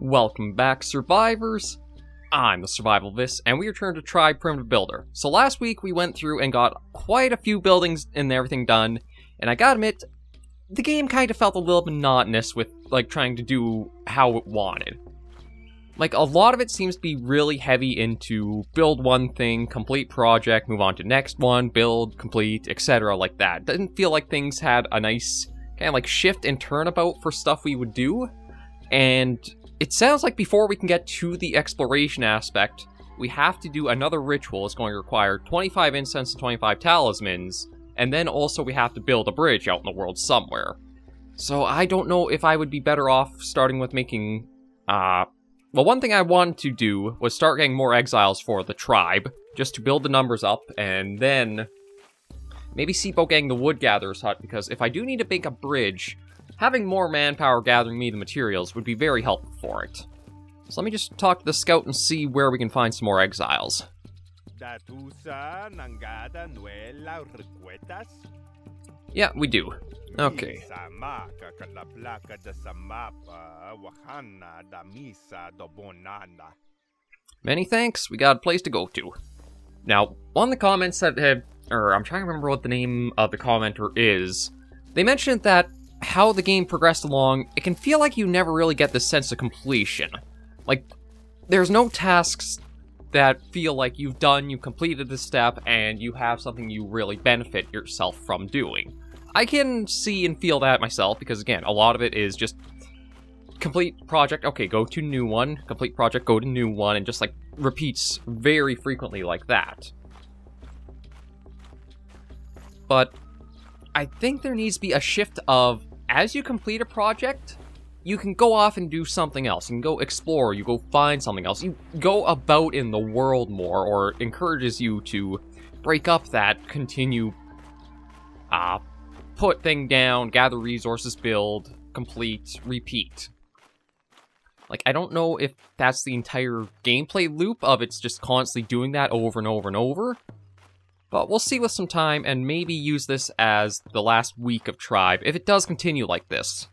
Welcome back, survivors! I'm the Survivalist, and we returned to try Primitive Builder. So last week we went through and got quite a few buildings and everything done, and I gotta admit, the game kind of felt a little monotonous with, like, trying to do how it wanted. Like, a lot of it seems to be really heavy into build one thing, complete project, move on to next one, build, complete, etc. like that. Doesn't feel like things had a nice kind of like shift and turnabout for stuff we would do, and it sounds like before we can get to the exploration aspect, we have to do another ritual. It's going to require 25 incense and 25 talismans, and then also we have to build a bridge out in the world somewhere. So I don't know if I would be better off starting with making, well, one thing I wanted to do was start getting more exiles for the tribe, just to build the numbers up, and then maybe see about getting the woodgatherer's hut, because if I do need to make a bridge, having more manpower gathering me the materials would be very helpful for it. So let me just talk to the scout and see where we can find some more exiles. Yeah, we do. Okay. Many thanks, we got a place to go to. Now, one of the comments that had, I'm trying to remember what the name of the commenter is, they mentioned that how the game progressed along, it can feel like you never really get this sense of completion. Like, there's no tasks that feel like you've completed this step, and you have something you really benefit yourself from doing. I can see and feel that myself, because again, a lot of it is just complete project, okay, go to new one, complete project, go to new one, and just like repeats very frequently like that. But I think there needs to be a shift of, as you complete a project, you can go off and do something else. You can go explore, you go find something else. You go about in the world more, or encourages you to break up that continue, put thing down, gather resources, build, complete, repeat. Like, I don't know if that's the entire gameplay loop of it's just constantly doing that over and over and over. But we'll see with some time, and maybe use this as the last week of Tribe, if it does continue like this.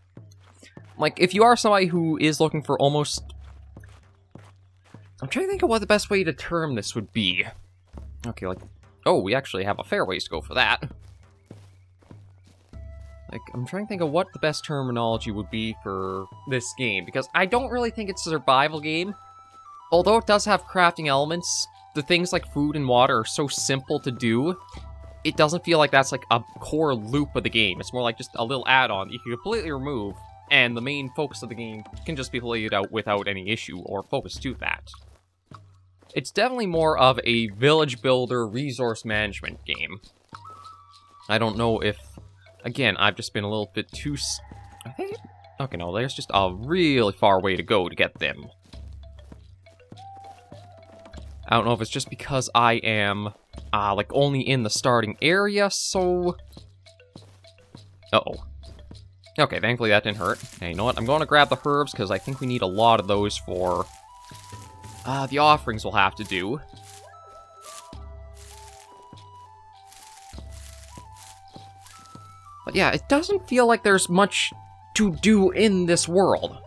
Like, if you are somebody who is looking for almost... I'm trying to think of what the best way to term this would be. Okay, like... Oh, we actually have a fair ways to go for that. Like, I'm trying to think of what the best terminology would be for this game, because I don't really think it's a survival game. Although it does have crafting elements, the things like food and water are so simple to do, it doesn't feel like that's like a core loop of the game. It's more like just a little add-on you can completely remove, and the main focus of the game can just be played out without any issue or focus to that. It's definitely more of a village builder resource management game. I don't know if, again, I've just been a little bit too... I think... Okay, no, there's just a really far way to go to get them. I don't know if it's just because I am, like, only in the starting area, so... Uh-oh. Okay, thankfully that didn't hurt. Hey, you know what? I'm going to grab the herbs, because I think we need a lot of those for... the offerings we'll have to do. But yeah, it doesn't feel like there's much to do in this world.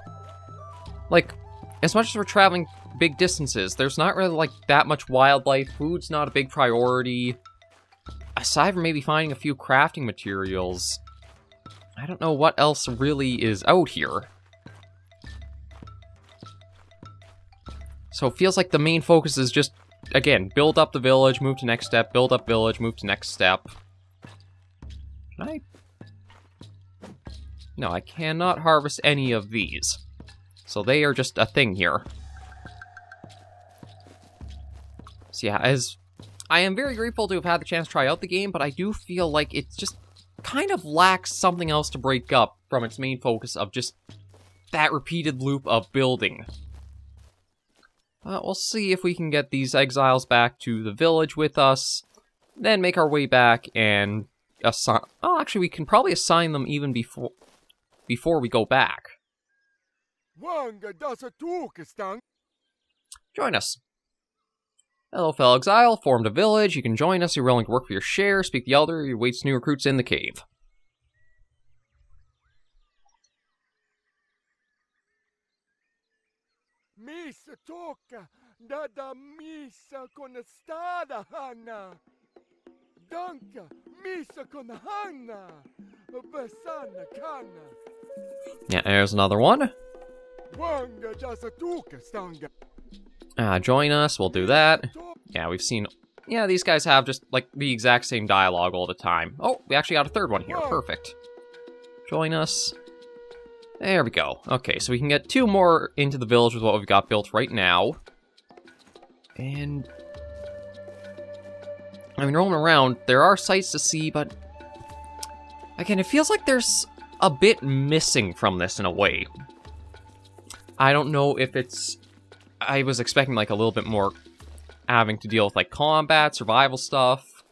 Like, as much as we're traveling big distances, there's not really like that much wildlife. Food's not a big priority. Aside from maybe finding a few crafting materials, I don't know what else really is out here. So it feels like the main focus is just, again, build up the village, move to next step, build up village, move to next step. Can I? No, I cannot harvest any of these. So they are just a thing here. So yeah, as I am very grateful to have had the chance to try out the game, but I do feel like it just kind of lacks something else to break up from its main focus of just that repeated loop of building. We'll see if we can get these exiles back to the village with us, then make our way back and assign... Oh, actually, we can probably assign them even before we go back. Join us. Hello, fellow exile. Formed a village. You can join us. You're willing to work for your share. Speak the elder. You waits new recruits in the cave. Missa tocca da missa con stada Hanna. Danka missa con Hanna. Besana Kana. Yeah, there's another one. Wanga jasatuka stanga. Join us, we'll do that. Yeah, we've seen... Yeah, these guys have just, like, the exact same dialogue all the time. Oh, we actually got a third one here. Perfect. Join us. There we go. Okay, so we can get 2 more into the village with what we've got built right now. And... I mean, rolling around, there are sights to see, but... Again, it feels like there's a bit missing from this in a way. I don't know if it's... I was expecting, like, a little bit more having to deal with, like, combat, survival stuff,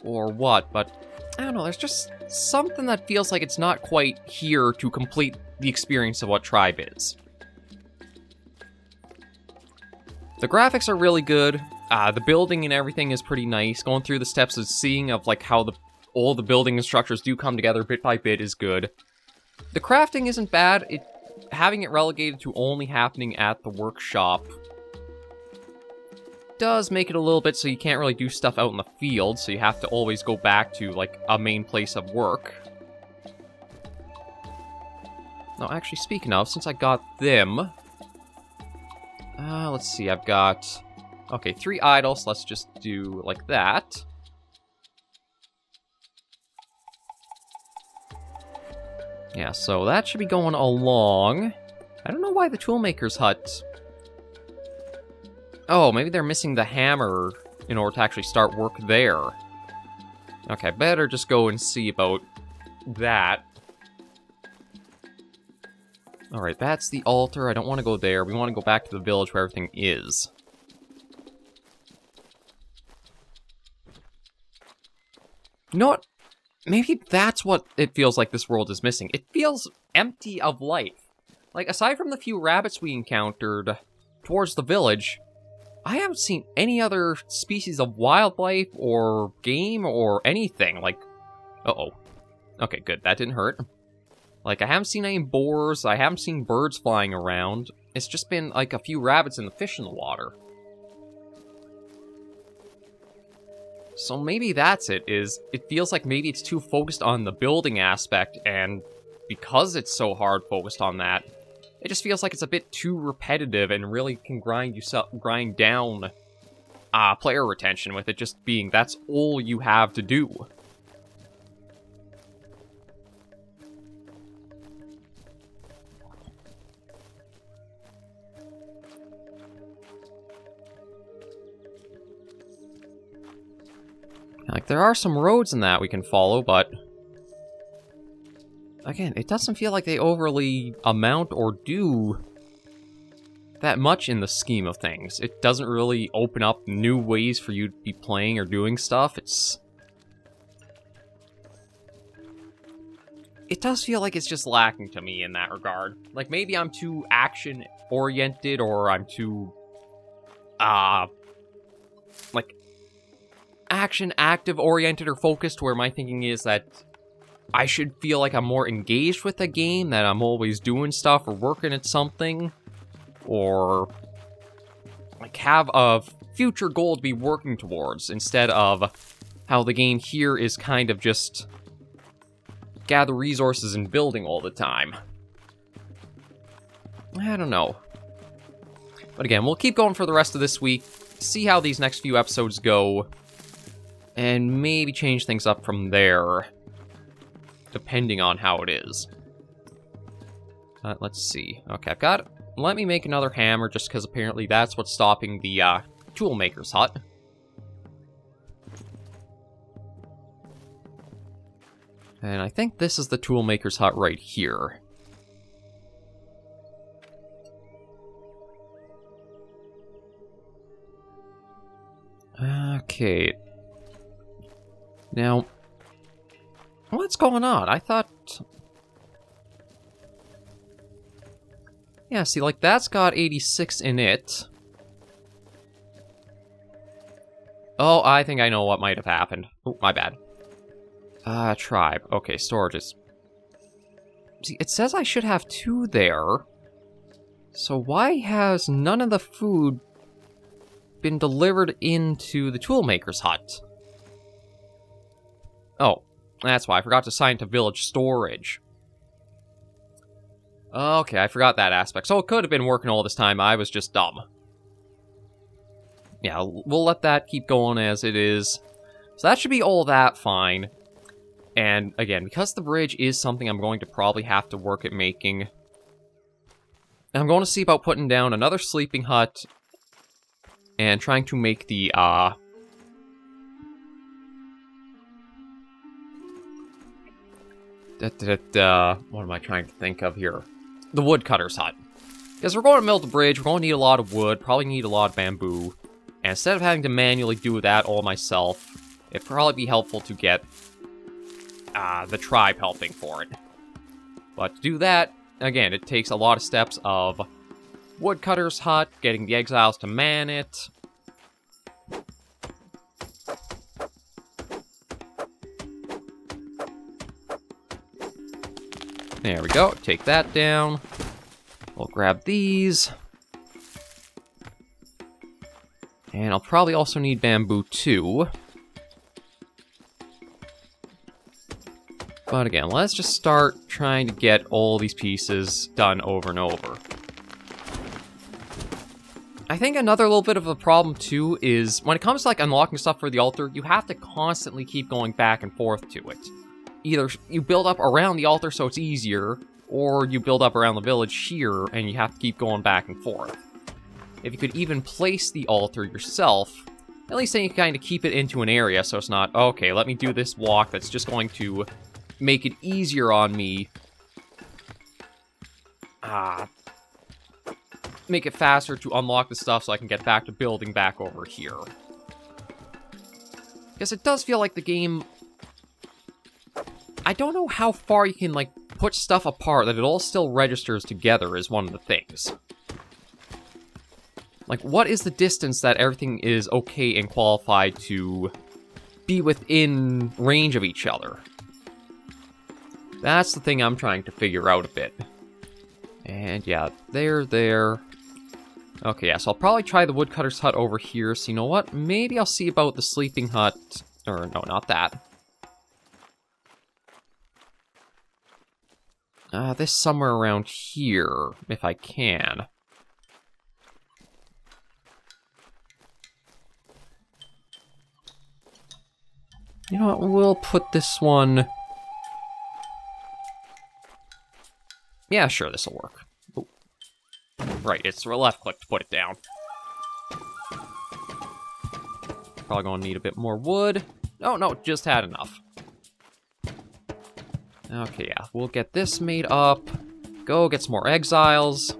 or what, but I don't know, there's just something that feels like it's not quite here to complete the experience of what Tribe is. The graphics are really good, the building and everything is pretty nice, going through the steps of seeing of, like, how all the building and structures do come together bit by bit is good. The crafting isn't bad, having it relegated to only happening at the workshop does make it a little bit so you can't really do stuff out in the field, so you have to always go back to, like, a main place of work. No, actually, speaking of, since I got them... let's see, I've got... Okay, 3 idols, let's just do like that. Yeah, so that should be going along. I don't know why the toolmaker's hut... Oh, maybe they're missing the hammer in order to actually start work there. Okay, better just go and see about that. Alright, that's the altar. I don't want to go there. We want to go back to the village where everything is. You know what? Maybe that's what it feels like this world is missing. It feels empty of life. Like, aside from the few rabbits we encountered towards the village... I haven't seen any other species of wildlife or game or anything, like... Uh-oh. Okay, good, that didn't hurt. Like, I haven't seen any boars, I haven't seen birds flying around. It's just been, like, a few rabbits and the fish in the water. So maybe that's it, it feels like maybe it's too focused on the building aspect, and because it's so hard focused on that, it just feels like it's a bit too repetitive and really can grind down player retention with it just being that's all you have to do. Like, there are some roads in that we can follow, but... Again, it doesn't feel like they overly amount or do that much in the scheme of things. It doesn't really open up new ways for you to be playing or doing stuff. It does feel like it's just lacking to me in that regard. Like, maybe I'm too action-oriented, or I'm too, like, action-active-oriented or focused, where my thinking is that I should feel like I'm more engaged with the game, that I'm always doing stuff or working at something, or like have a future goal to be working towards, instead of how the game here is kind of just gather resources and building all the time. I don't know. But again, we'll keep going for the rest of this week, see how these next few episodes go, and maybe change things up from there, depending on how it is. Let's see. Okay, I've got... Let me make another hammer, just because apparently that's what's stopping the toolmaker's hut. And I think this is the toolmaker's hut right here. Okay. Now, what's going on? I thought... Yeah, see, like, that's got 86 in it. Oh, I think I know what might have happened. Oh, my bad. Tribe. Okay, storages. See, it says I should have 2 there. So why has none of the food been delivered into the toolmaker's hut? Oh, that's why. I forgot to assign to village storage. Okay, I forgot that aspect. So it could have been working all this time. I was just dumb. Yeah, we'll let that keep going as it is. So that should be all that fine. And again, because the bridge is something I'm going to probably have to work at making, I'm going to see about putting down another sleeping hut and trying to make the, what am I trying to think of here? The woodcutter's hut. Because we're going to build the bridge, we're going to need a lot of wood, probably need a lot of bamboo. And instead of having to manually do that all myself, it'd probably be helpful to get the tribe helping for it. But to do that, again, it takes a lot of steps of woodcutter's hut, getting the exiles to man it. There we go, take that down. We'll grab these. And I'll probably also need bamboo too. But again, let's just start trying to get all these pieces done over and over. I think another little bit of a problem too is when it comes to like unlocking stuff for the altar, you have to constantly keep going back and forth to it. Either you build up around the altar so it's easier, or you build up around the village here and you have to keep going back and forth. If you could even place the altar yourself, at least then you can kind of keep it into an area so it's not, okay, let me do this walk that's just going to make it easier on me. Make it faster to unlock the stuff so I can get back to building back over here. Because it does feel like the game... I don't know how far you can, like, put stuff apart that it all still registers together is one of the things. Like, what is the distance that everything is okay and qualified to be within range of each other? That's the thing I'm trying to figure out a bit. And yeah, there. Okay, yeah, so I'll probably try the woodcutter's hut over here. So you know what? Maybe I'll see about the sleeping hut. Or no, not that. This somewhere around here, if I can. You know what, we'll put this one... Yeah, sure, this'll work. Ooh. Right, it's left click to put it down. Probably gonna need a bit more wood. Oh, no, just had enough. Okay, yeah, we'll get this made up. Go get some more exiles.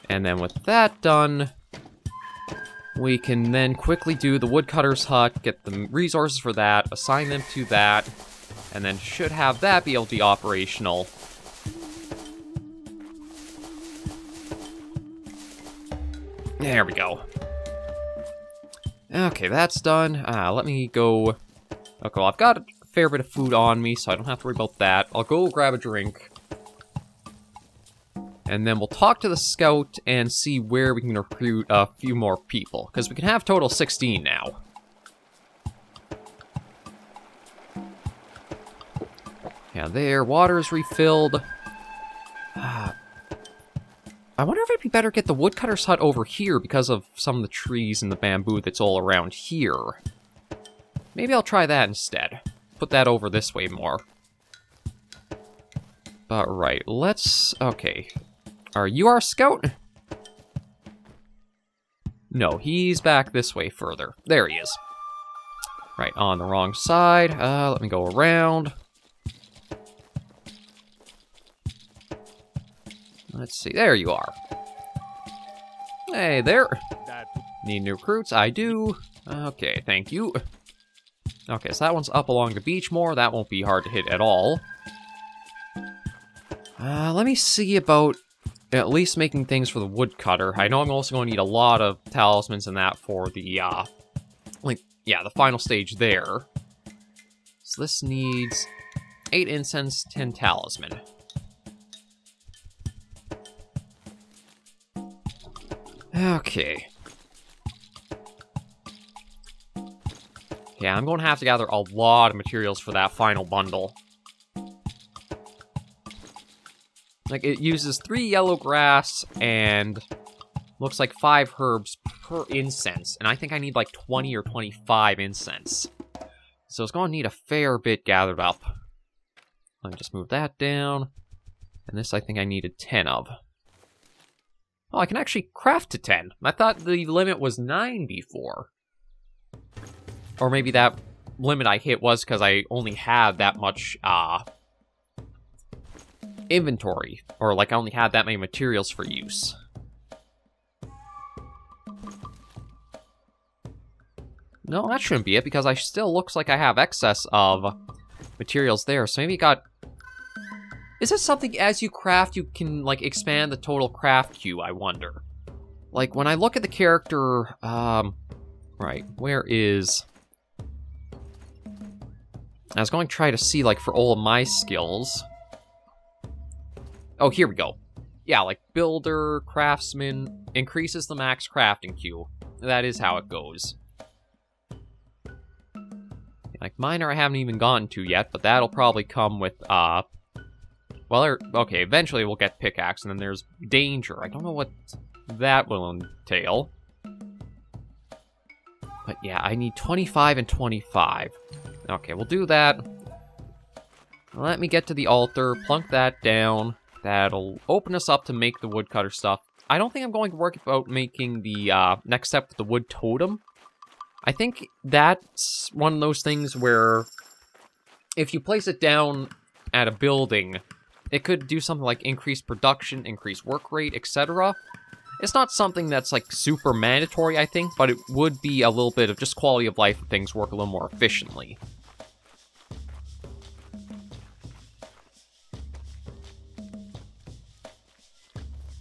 And then with that done, we can then quickly do the woodcutter's hut, get the resources for that, assign them to that, and then should have that be able to be operational. There we go. Okay, that's done. Let me go... Okay, well, I've got a fair bit of food on me, so I don't have to worry about that. I'll go grab a drink. And then we'll talk to the scout and see where we can recruit a few more people. Because we can have total 16 now. Yeah, there. Water is refilled. I wonder if it'd be better to get the woodcutter's hut over here because of some of the trees and the bamboo that's all around here. Maybe I'll try that instead. Put that over this way more. But right, let's... Okay. Are you our scout? No, he's back this way further. There he is. Right, on the wrong side. Let me go around. Let's see, there you are. Hey there. Need new recruits? I do. Okay, thank you. Okay, so that one's up along the beach more. That won't be hard to hit at all. Let me see about at least making things for the woodcutter. I know I'm also going to need a lot of talismans and that for the, the final stage there. So this needs 8 incense, 10 talisman. Okay. Yeah, I'm going to have to gather a lot of materials for that final bundle. Like, it uses 3 yellow grass and looks like 5 herbs per incense. And I think I need like 20 or 25 incense. So it's going to need a fair bit gathered up. Let me just move that down. And this I think I needed 10 of. Oh, I can actually craft to 10. I thought the limit was 9 before. Or maybe that limit I hit was because I only had that much, inventory. Or, like, I only had that many materials for use. No, that shouldn't be it, because I still looks like I have excess of materials there. So maybe it got... Is it something as you craft, you can, like, expand the total craft queue, I wonder? Like, when I look at the character, right, where is... I was going to try to see, like, for all of my skills... Oh, here we go. Yeah, like, builder, craftsman, increases the max crafting queue. That is how it goes. Like, miner I haven't even gotten to yet, but that'll probably come with, well, okay, eventually we'll get pickaxe, and then there's danger. I don't know what that will entail. But yeah, I need 25 and 25. Okay, we'll do that. Let me get to the altar, plunk that down. That'll open us up to make the woodcutter stuff. I don't think I'm going to worry about making the next step with the wood totem. I think that's one of those things where if you place it down at a building, it could do something like increase production, increase work rate, etc. It's not something that's like super mandatory, I think, but it would be a little bit of just quality of life if things work a little more efficiently.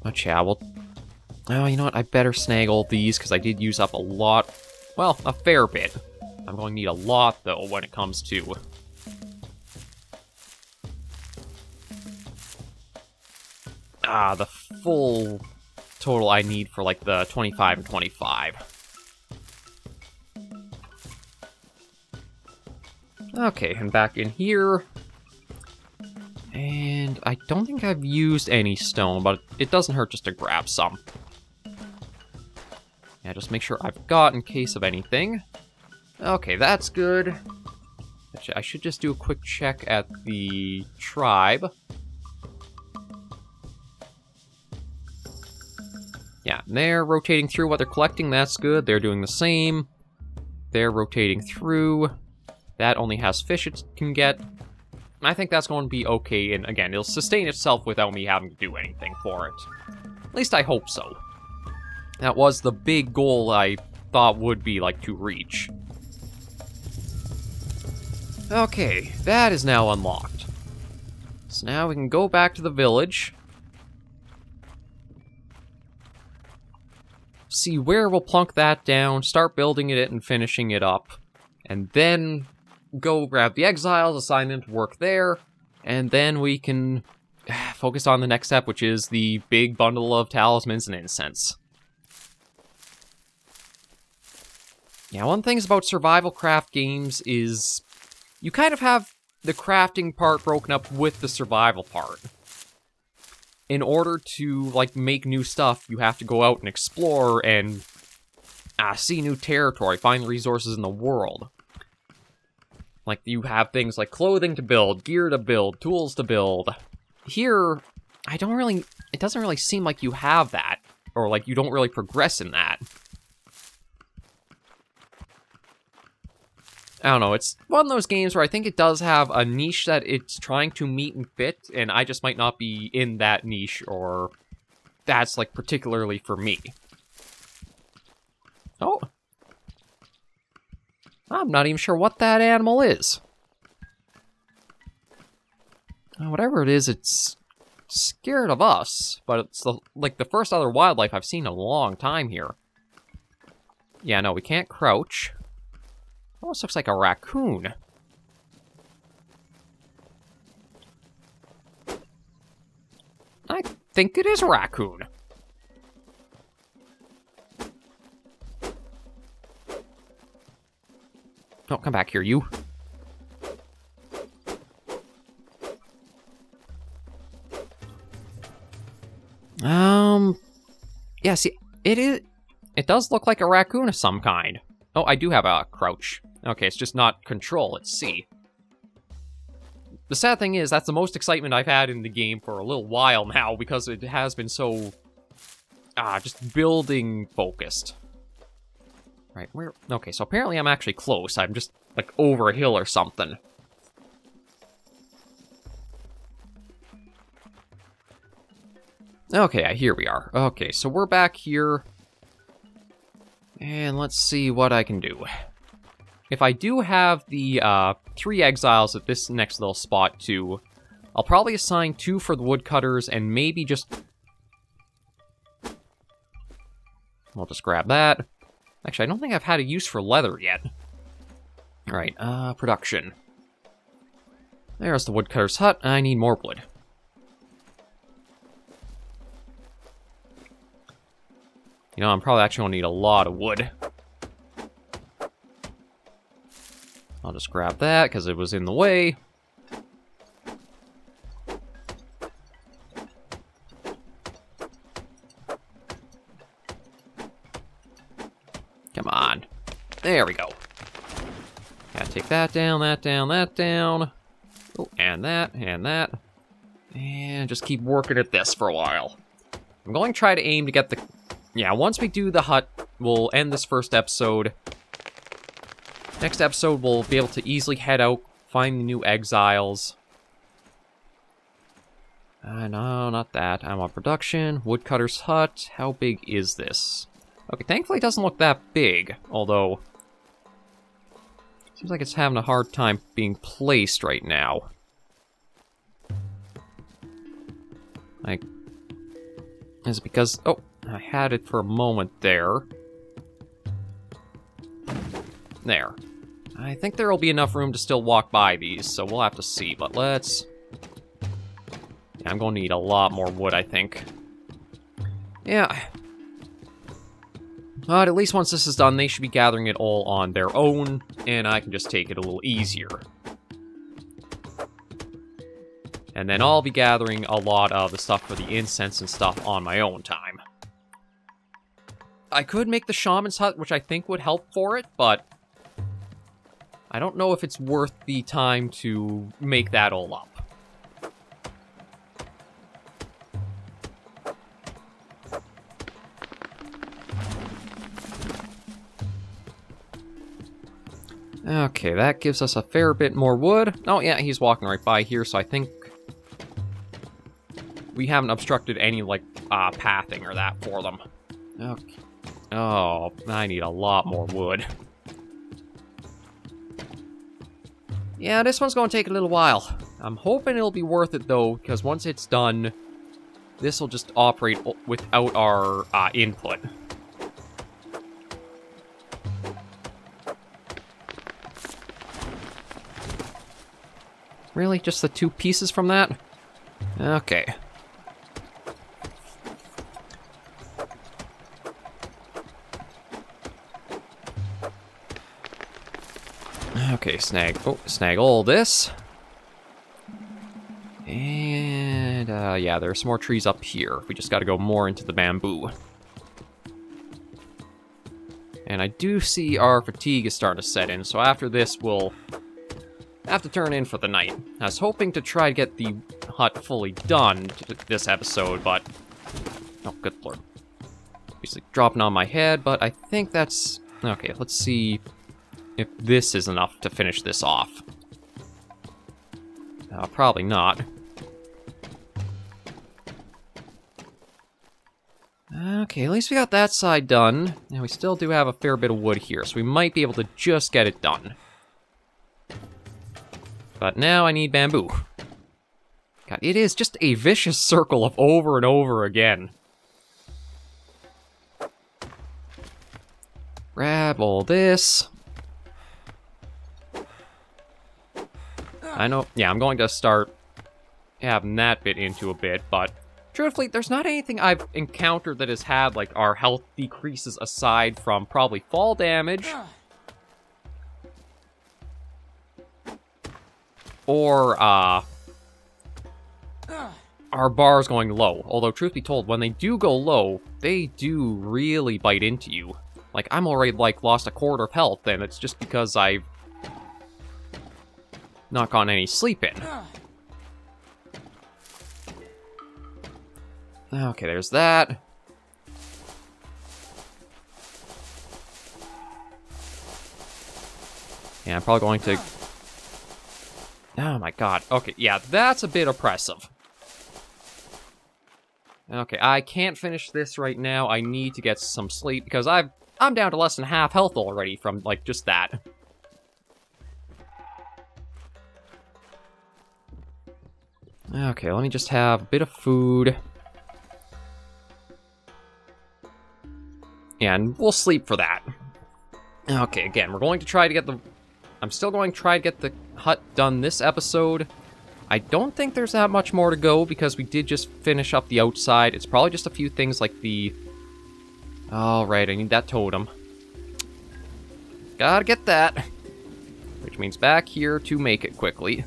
But yeah, well... Oh, you know what? I better snag all these, because I did use up a lot. Well, a fair bit. I'm going to need a lot, though, when it comes to... the full total I need for, like, the 25 and 25. Okay, and back in here... And I don't think I've used any stone, but it doesn't hurt just to grab some. Yeah, just make sure I've got in case of anything. Okay, that's good. I should just do a quick check at the tribe. Yeah, they're rotating through what they're collecting, that's good. They're doing the same. They're rotating through. That only has fish it can get. I think that's going to be okay, and again, it'll sustain itself without me having to do anything for it. At least I hope so. That was the big goal I thought would be, like, to reach. Okay, that is now unlocked. So now we can go back to the village. See where we'll plunk that down, start building it and finishing it up. And then... go grab the exiles, assign them to work there, and then we can focus on the next step, which is the big bundle of talismans and incense. Yeah, one thing about survival craft games is you kind of have the crafting part broken up with the survival part. In order to, like, make new stuff, you have to go out and explore and see new territory, find resources in the world. Like, you have things like clothing to build, gear to build, tools to build. Here, it doesn't really seem like you have that. Or, like, you don't really progress in that. I don't know, it's one of those games where I think it does have a niche that it's trying to meet and fit, and I just might not be in that niche, or that's, like, particularly for me. Oh. I'm not even sure what that animal is. Whatever it is, it's scared of us, but it's like the first other wildlife I've seen in a long time here. Yeah, no, we can't crouch. Almost looks like a raccoon. think it is a raccoon. Oh, come back here, you. Yeah, see, it does look like a raccoon of some kind. Oh, I do have a crouch. Okay, it's just not control, it's C. The sad thing is, that's the most excitement I've had in the game for a little while now, because it has been so, just building focused. Right, where, okay, so apparently I'm actually close. I'm just, like, over a hill or something. Okay, here we are. Okay, so we're back here. And let's see what I can do. If I do have the 3 exiles at this next little spot too, I'll probably assign 2 for the woodcutters and maybe just... I'll just grab that. Actually, I don't think I've had a use for leather yet. Alright, production. There's the woodcutter's hut. I need more wood. You know, I'm probably actually going to need a lot of wood. I'll just grab that, because it was in the way. Come on. There we go. Gotta take that down, that down, that down. Oh, and that, and that. And just keep working at this for a while. I'm going to try to aim to get the... Yeah, once we do the hut, we'll end this first episode. Next episode, we'll be able to easily head out, find the new exiles. No, not that. I'm on production. Woodcutter's hut. How big is this? Okay, thankfully it doesn't look that big, although... Seems like it's having a hard time being placed right now. Like... Is it because... Oh, I had it for a moment there. There. I think there will be enough room to still walk by these, so we'll have to see, but let's... Yeah, I'm going to need a lot more wood, I think. Yeah. But at least once this is done, they should be gathering it all on their own, and I can just take it a little easier. And then I'll be gathering a lot of the stuff for the incense and stuff on my own time. I could make the shaman's hut, which I think would help for it, but... I don't know if it's worth the time to make that all up. Okay, that gives us a fair bit more wood. Oh yeah, he's walking right by here, so I think... we haven't obstructed any, like, pathing or that for them. Okay. Oh, I need a lot more wood. Yeah, this one's going to take a little while. I'm hoping it'll be worth it, though, because once it's done, this will just operate without our input. Really? Just the 2 pieces from that? Okay. Okay, snag all this. And, yeah, there's some more trees up here. We just gotta go more into the bamboo. And I do see our fatigue is starting to set in, so after this, we'll have to turn in for the night. I was hoping to try to get the hut fully done this episode, but... Oh, good lord. Basically dropping on my head, but I think that's... Okay, let's see if this is enough to finish this off. Probably not. Okay, at least we got that side done. And we still do have a fair bit of wood here, so we might be able to just get it done. But now I need bamboo. God, it is just a vicious circle of over and over again. Grab all this. I know, yeah, I'm going to start having that bit into a bit, but Truthfully, there's not anything I've encountered that has had, like, our health decreases aside from probably fall damage. Or, our bars going low. Although, truth be told, when they do go low, they do really bite into you. Like, I'm already, like, lost a quarter of health, and it's just because I've not gotten any sleep in. Okay, there's that. Yeah, I'm probably going to... Oh my god. Okay, yeah, that's a bit oppressive. Okay, I can't finish this right now. I need to get some sleep because I'm down to less than half health already from, like, just that. Okay, let me just have a bit of food. And we'll sleep for that. Okay, again, we're going to try to get the... I'm still going to try to get the hut done this episode. I don't think there's that much more to go because we did just finish up the outside. It's probably just a few things like the... Alright, I need that totem. Gotta get that. Which means back here to make it quickly.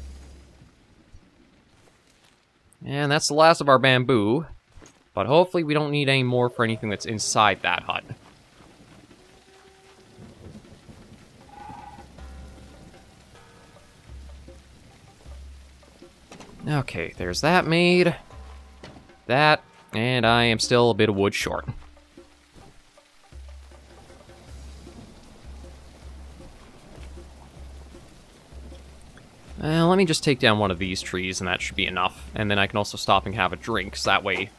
And that's the last of our bamboo. But hopefully we don't need any more for anything that's inside that hut. Okay, there's that made. That, and I am still a bit of wood short. Let me just take down one of these trees, and that should be enough. And then I can also stop and have a drink, so that way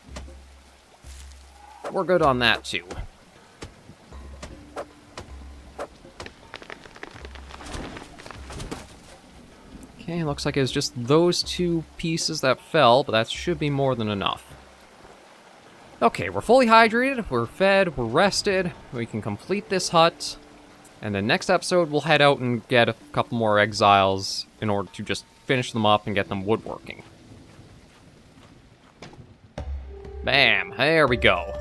we're good on that, too. Okay, looks like it's just those two pieces that fell, but that should be more than enough. Okay, we're fully hydrated, we're fed, we're rested, we can complete this hut, and then next episode we'll head out and get a couple more exiles in order to just finish them up and get them woodworking. Bam, there we go.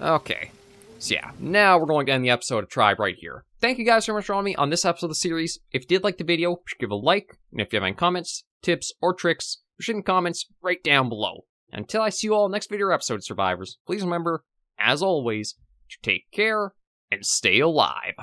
Okay, so yeah, now we're going to end the episode of Tribe right here. Thank you guys so much for joining me on this episode of the series. If you did like the video, give a like, and if you have any comments, tips, or tricks, push it in comments right down below. Until I see you all next video or episode, survivors, please remember, as always, to take care and stay alive.